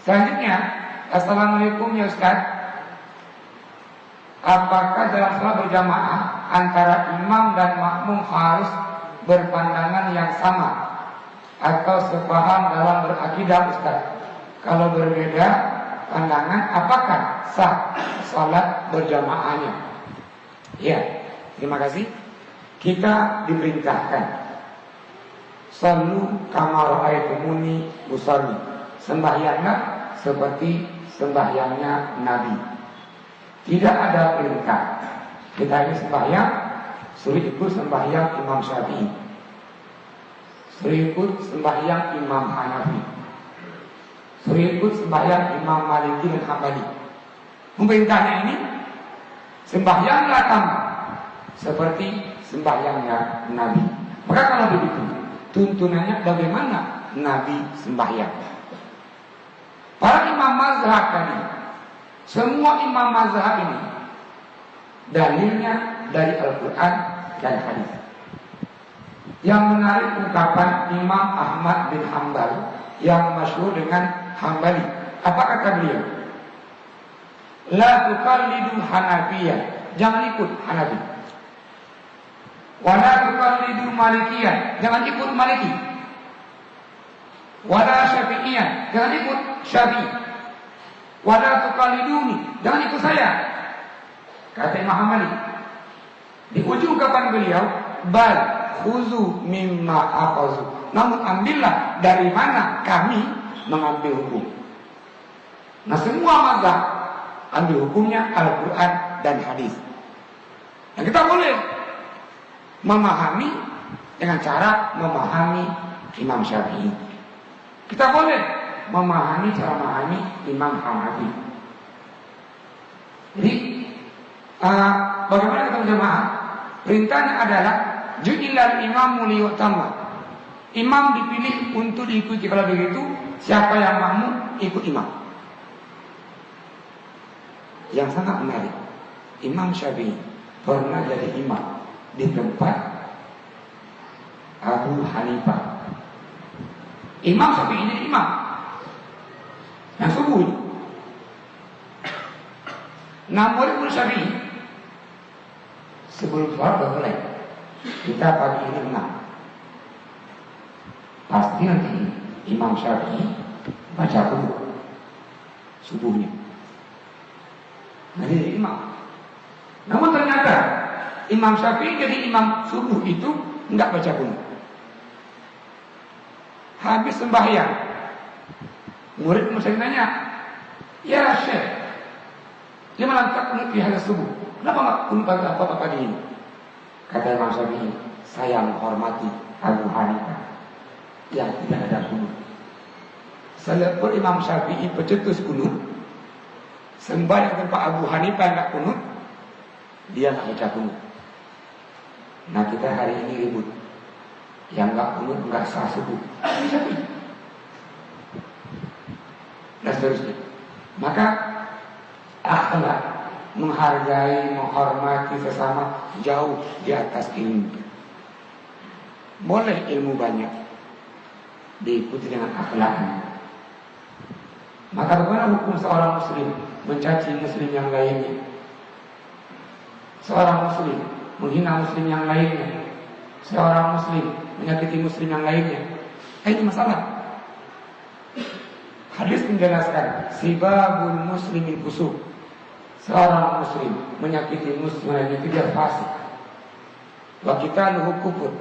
Selanjutnya, assalamualaikum ya Ustaz. Apakah dalam sholat berjamaah antara imam dan makmum harus berpandangan yang sama atau sepaham dalam berakidah Ustaz? Kalau berbeda pandangan, apakah sah sholat berjamaahnya? Ya, terima kasih. Kita diperintahkan sallu kama ra'aitumuni usalli, sembahyanglah seperti sembahyangnya Nabi. Tidak ada perintah kita ini sembahyang suruh ikut sembahyang Imam Syafi'i, suruh ikut sembahyang Imam Hanafi, suruh ikut sembahyang Imam Maliki dan Hambali. Perintahnya ini sembahyanglah kamu seperti sembahyangnya Nabi. Maka kalau begitu, tuntunannya bagaimana Nabi sembahyang. Para imam mazhab tadi, semua imam mazhab ini dalilnya dari Al-Quran dan hadis. Yang menarik ungkapan Imam Ahmad bin Hanbal yang masyhur dengan Hambali. Apa kata beliau? La tuqallidu Hanafiyah, jangan ikut Hanafi. Wala tuqallidu Malikiyah, jangan ikut Maliki. Wala Syafi'iyah, jangan ikut Syafi'i. Wala tuqalliduni, jangan ikut saya. Kata Imam Hambali. Di ujung kapan beliau, bal khuzu mimma akhazu, namun ambillah dari mana kami mengambil hukum. Nah, semua mazhab ambil hukumnya Al-Quran dan hadis. Nah, kita boleh memahami dengan cara memahami Imam Syafi'i. Kita boleh memahami cara memahami Imam Hanafi. Jadi bagaimana kita berjamaah? Perintahnya adalah ju'ilal imamu liyutamma. Imam dipilih untuk diikuti. Kalau begitu, siapa yang makmum ikut imam. Yang sangat menarik, Imam Syafi'i pernah jadi imam di tempat Abu Hanifah. Imam Syafi'i jadi imam yang subuh. Nah, murid Syafi'i sebelum sholat udah mulai, kita pagi ini menang. Pasti nanti Imam Syafi'i baca dulu subuhnya. Nah, jadi imam. Namun ternyata Imam Syafi'i jadi imam subuh itu enggak baca dulu. Habis sembahyang, murid Syafi'i nanya, ya Syekh, lima lantak kunut di hari subuh, kenapa enggak kunut apa pagi ini? Kata Imam Syafi'i, saya menghormati Abu Hanifah yang tidak ada kunut. Saya pun Imam Syafi'i pencetus kunut, sembahyang tempat Abu Hanifah enggak kunut, dia enggak baca kunut. Nah, kita hari ini ribut, yang enggak kunut enggak sah subuh. Dan seterusnya. Maka akhlak, menghargai, menghormati sesama jauh di atas ilmu. Boleh ilmu banyak diikuti dengan akhlaknya. Maka bagaimana hukum seorang muslim mencaci muslim yang lainnya? Seorang muslim menghina muslim yang lainnya, seorang muslim menyakiti muslim yang lainnya. Ini masalah. Hadis menjelaskan sibabul muslimin fusuq. Seorang muslim menyakiti muslim lainnya itu dia fasik. Wa qitaluhu kufur.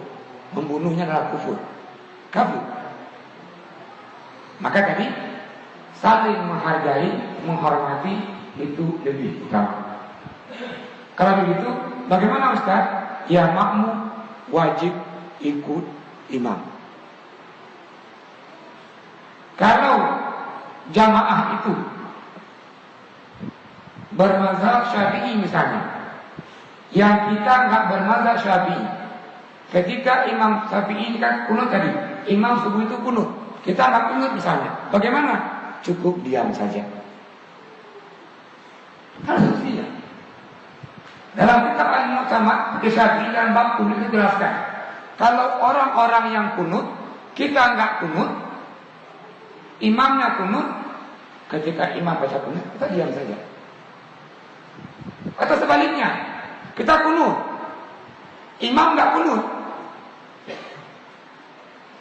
Membunuhnya adalah kufur. Kafir. Maka tadi saling menghargai, menghormati itu lebih utama. Kalau begitu, bagaimana Ustaz? Ya, makmum wajib ikut imam. Kalau jamaah itu bermazhab Syafi'i misalnya, yang kita nggak bermazhab Syafi'i, ketika Imam Syafi'i ini kan kunut tadi, imam subuh itu kunut, kita nggak kunut misalnya, bagaimana? Cukup diam saja. Harus dia. Dalam kitab Al-Mu'tamad Syafi'i dan bab kunut itu jelaskan, kalau orang-orang yang kunut, kita nggak kunut, imamnya kunut, ketika imam baca kunut, kita diam saja. Atau sebaliknya, kita kunut, imam nggak kunut.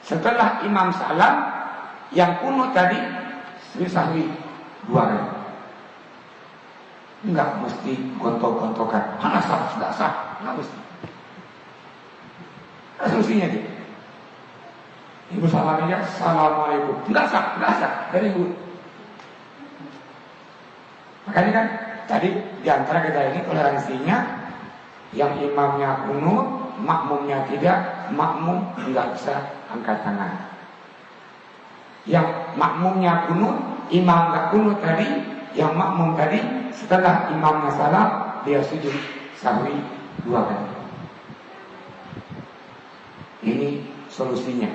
Setelah imam salam, yang kunut tadi sahwi 2 kali. Enggak mesti gontok-gontokan. Mana sah, enggak sah, enggak mesti. Solusinya dia. Ibu salamnya, assalamualaikum. Enggak sah dari ibu. Makanya kan tadi diantara kita ini toleransinya, yang imamnya kunut, makmumnya tidak, makmum enggak bisa angkat tangan. Yang makmumnya kunut, imam enggak kunut tadi, yang makmum tadi setelah imamnya salam dia sujud sahwi 2 kali. Ini solusinya.